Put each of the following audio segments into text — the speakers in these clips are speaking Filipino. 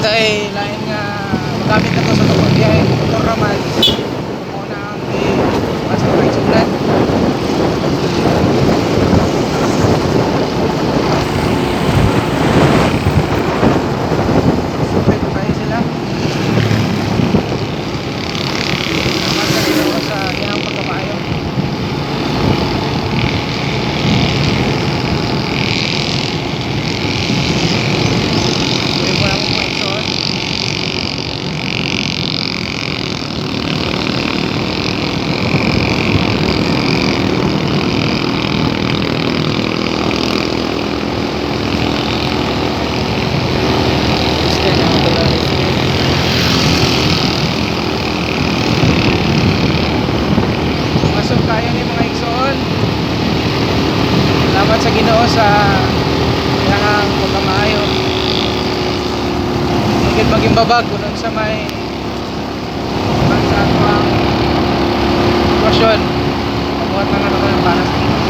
kay lain nga magamit na to sa pagbiyahe motor naman muna ang mas sulat. Sukay po tayo sila naman sa Ginoo sa iyang pagkamaayo. Pwede mo lang mga ikson. Masok tayo ni mga ikson. Salamat sa Ginoo sa iyang pagkamaayo. Mungkin maging babag kung sa may sa ato ang sitwasyon. Pamuhat na nga naman ang para sa Ginoo.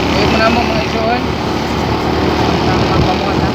Gawin mo na mo mga ikson. Ang pamuhat na.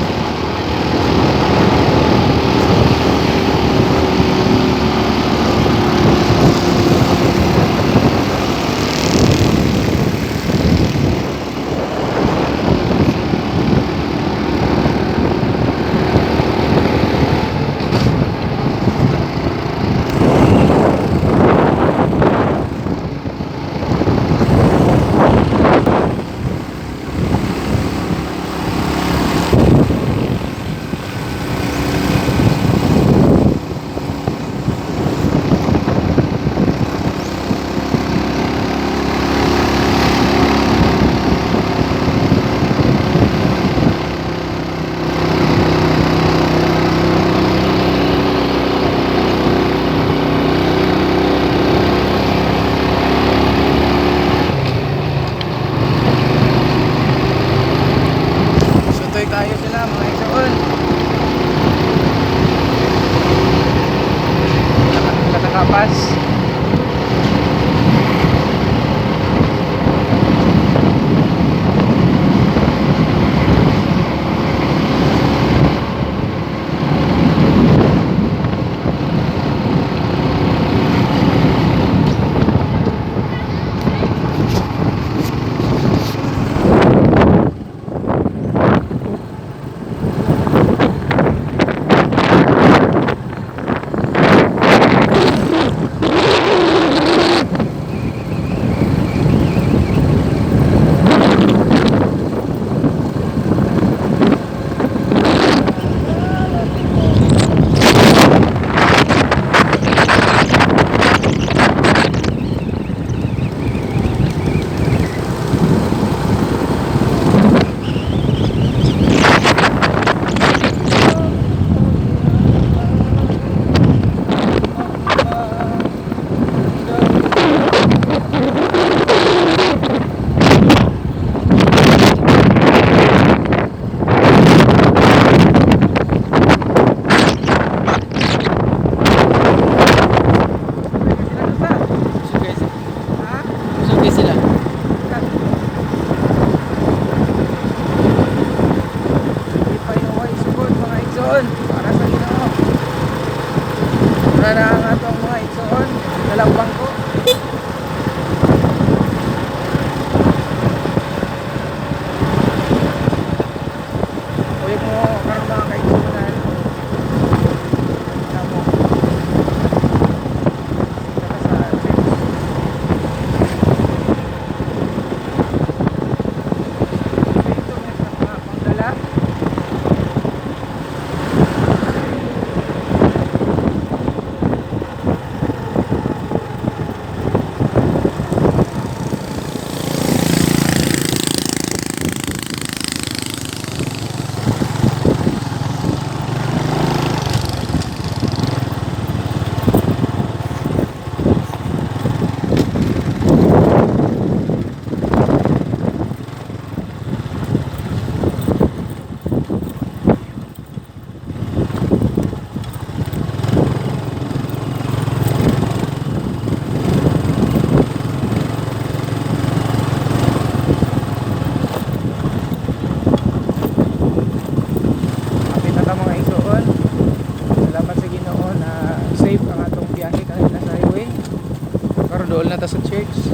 sa church.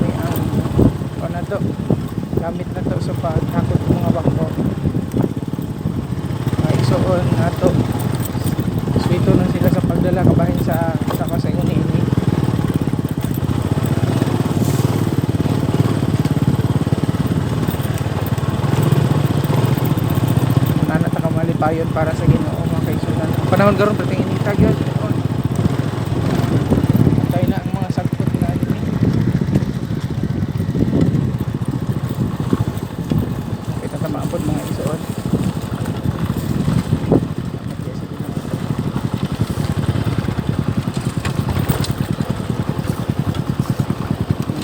May na to. Gamit na to sa paghakot ng mga bangko. Isuon na to. Swito nun sila sa pagdala kabahin sa ini. Malipayon para sa Ginoo mga kaisunan. Panahon garon pating initag yun. Tayo na ang mga sagpot na anime. Kita ta maapod mga isuon.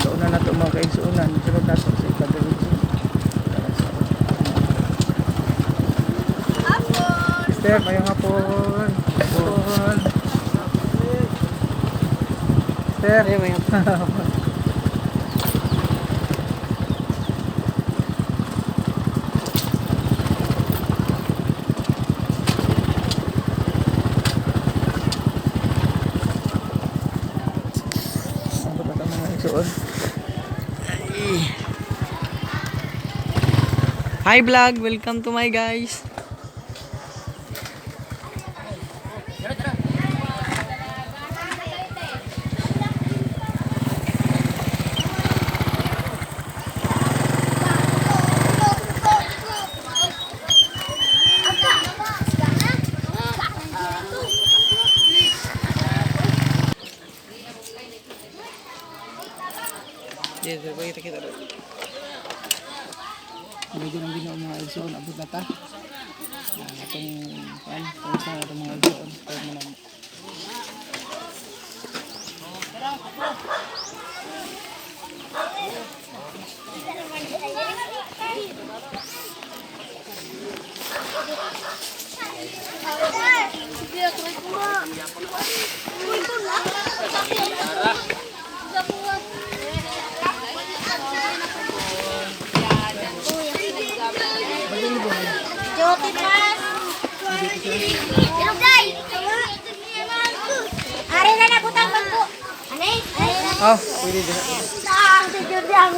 Doon na to mga kaisunan. Sunod na to sa ikadalawang. Step, ayong hapon. Hapon. Step. Ayong hapon. Ano ba ito mga isuon? Hi vlog, welcome to my guys. Dito, kita dulu. Medyo nang Ginoo mga isuon abot na ta. Itong kan, sa itong mga isuon. Kaya mo lang. Joti Mas. Ilog day. Ari na nabutang bangko. Anay? Oh, pwede din. Saan si Jordi ang